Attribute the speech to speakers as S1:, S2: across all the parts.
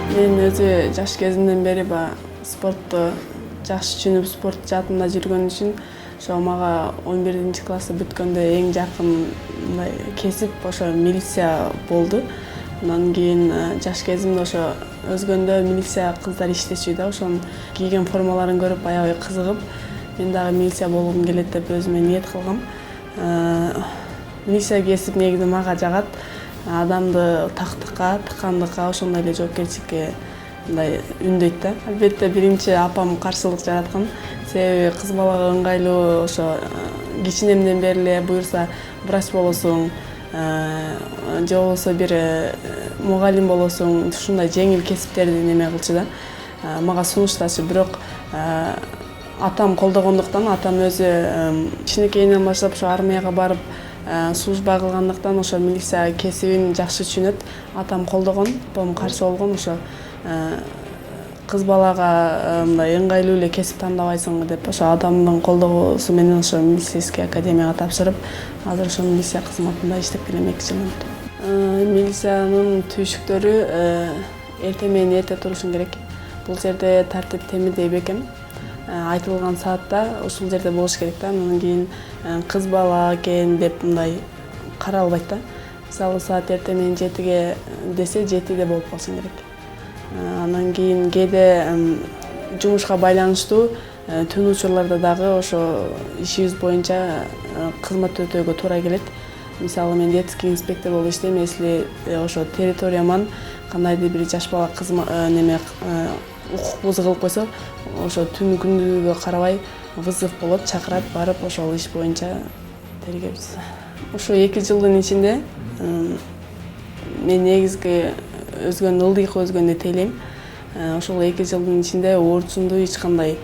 S1: Мен өзү жаш кезимден бери спортту жакшы түшүнүп, спорт жаатында жүргөн үчүн ошо мага 11-классы бүткөндө эң жакын кесип ошо милиция болду. Андан кийин жаш кезимде ошо өзгөндө милиция кыздар иштечү да, ошонун кийген формаларын көрүп аябай кызыгып, мен дагы милиция болгум келет деп өзүмө ниет кылгам. Милиция кесип негизи мага жагат. Адамды тактыкка, тыккандыкка, ошондой эле жоопкерчиликке мындай үндөйт да. Албетте биринчи апам каршылык жараткан. Себеби кыз балага ыңгайлуу, ошо кичинемден бери эле буюрса врач болосуң, же болбосо бир мугалим болосуң, ушундай жеңил кесиптерди неме кылчу да. Мага сунуштачу, бирок атам колдогондуктан, атам өзү кичинекейинен баштап ошо армияга барып служба кылгандыктан ошо милиция кесибин жакшы түшүнөт. Атам колдогон, апам каршы болгон. Ошо кыз балага мындай ыңгайлуу эле кесип тандабайсыңбы деп, ошо адамдын колдоосу менен ошо милицейский академияга тапшырып, азыр ошо милиция кызматында иштеп келем 2 жыл болду. Милициянын түйшүктөрү эртең менен эрте турушуң керек. Бул жерде тартип темирдей бекем. Айтылган саатта ушул жерде болуш керек да. Андан кийин кыз бала экен деп мындай каралбайт да. Мисалы саат эртең менен 7-ге десе 7-де болуп калышың керек. Андан кийин кээде жумушка байланыштуу түн учурларда дагы ошо ишибиз боюнча кызмат өтөөгө туура келет. Мисалы мен детский инспектор болуп иштейм. Если ошо территорияман кандайдыр бир жаш бала укук бузук кылып койсо, ошо түн күндүгүгө карабай вызов болот, чакырат, барып ошол иш боюнча тергейбиз. Ошо 2 жылдын ичинде мен негизги ылдыйкы өзгөнү деп элейм. Ошол 2 жылдын ичинде оорчундуу эч кандай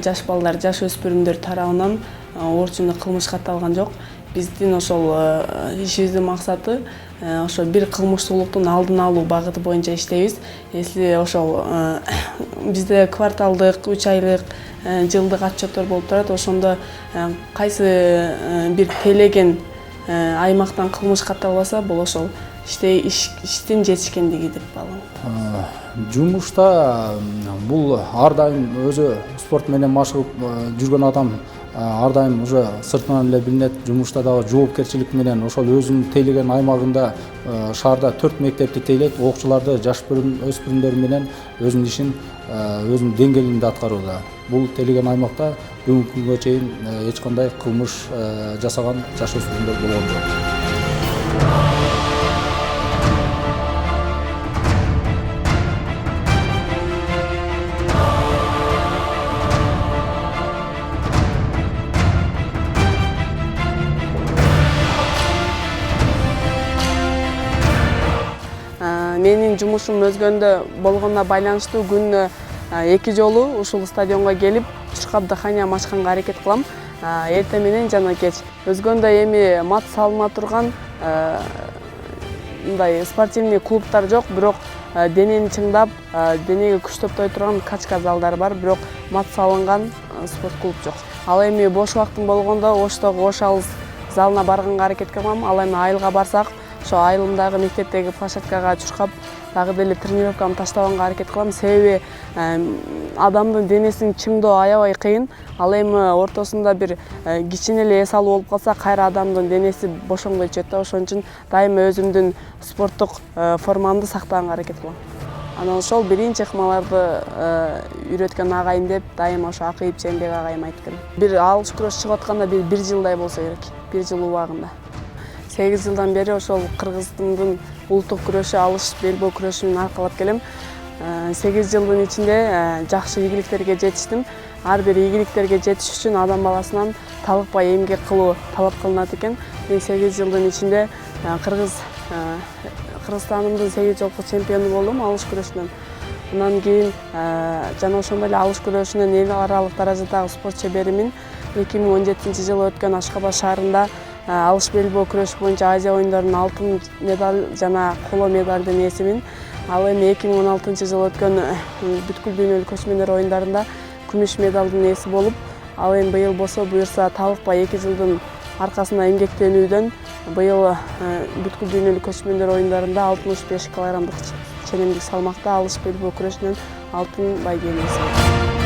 S1: жаш балдар, жаш өспүрүмдөр тарабынан оорчундуу кылмыш катталган жок. Биздин ошол ишибиздин максаты ошо бир кылмыштуулуктун алдын алуу багыты боюнча иштейбиз. Если ошол бизде кварталдык, 3 айлык, жылдык отчеттор болуп турат, ошондо кайсы бир телеген аймактан кылмыш катталбаса, бул ошол иштин жетишкендиги деп баланат.
S2: Жумушта бул ар дайым өзү спорт менен машыгып жүргөн адам ар дайым уже сыртынан эле билинет. Жумушта дагы жоопкерчилик менен ошол өзүнүн тейлеген аймагында шаарда 4 мектепти тейлейт. Окуучуларды, жаш өспүрүмдөр менен өзүнүн ишин өзүнүн деңгээлинде аткарууда. Бул тейлеген аймакта бүгүнкү күнгө чейин эч кандай кылмыш жасаган жаш өспүрүмдөр болгон жок.
S1: Менин жумушум өзгөндө болгонуна байланыштуу күнүнө 2 жолу ушул стадионго келип, түшкү абдыханя мачканга аракет кылам. Эртең менен жана кеч. Өзгөндө эми мат салына турган мындай спортивный клубтар жок, бирок денени чыңдап, денеге күч топтой турган качка залдар бар, бирок мат салынган спорт клуб жок. Ал эми бош убактым болгондо Оштогу Ош алыс залына барганга аракет кылам. Ал эми айылга барсак, ошо айылымдагы мектептеги площадкага чуркап, дагы деле тренировкамды таштабаганга аракет кылам. Себеби адамдын денесин чыңдоо аябай кыйын. Ал эми ортосунда бир кичине эле эс алуу болуп калса, кайра адамдын денеси бошоңдой түшөт да. Ошон үчүн дайыма өзүмдүн спорттук формамды сактаганга аракет кылам. Анан ошол биринчи ыкмаларды үйрөткөн агайым деп дайыма ошо Акыйып Жээнбек агайым айтып келем. Бир алыш күрөш чыгып атканда 1 жылдай болсо керек. 1 жыл убагында. 8 жылдан бери ошол Кыргыздын улуттук күрөшү, алыш белбоо күрөшүн аркалап келем. 8 жылдын ичинде жакшы ийгиликтерге жетиштим. Ар бир ийгиликтерге жетиш үчүн адам баласынан талыкпай эмгек кылуу талап кылынат экен. Мен 8 жылдын ичинде Кыргызстанымдын 8 жолку чемпиону болдум алыш күрөшүнөн. Андан кийин жана ошондой эле алыш күрөшүнөн эл аралык даражадагы спорт чеберимин. 2017-жылы өткөн Ашкабад шаарында алыш белбоо күрөш боюнча Азия оюндарынын алтын медаль жана коло медалдын ээсимин. Ал эми 2016-жылы өткөн бүткүл дүйнөлүк көчмөндөр оюндарында күмүш медалдын ээси болуп, ал эми быйыл болсо буюрса талыкпай 2 жылдын аркасында эмгектенүүдөн быйыл бүткүл дүйнөлүк көчмөндөр оюндарында 65 килограммдык ченемдик салмакта алыш белбөө күрөшүнөн алтын байгени.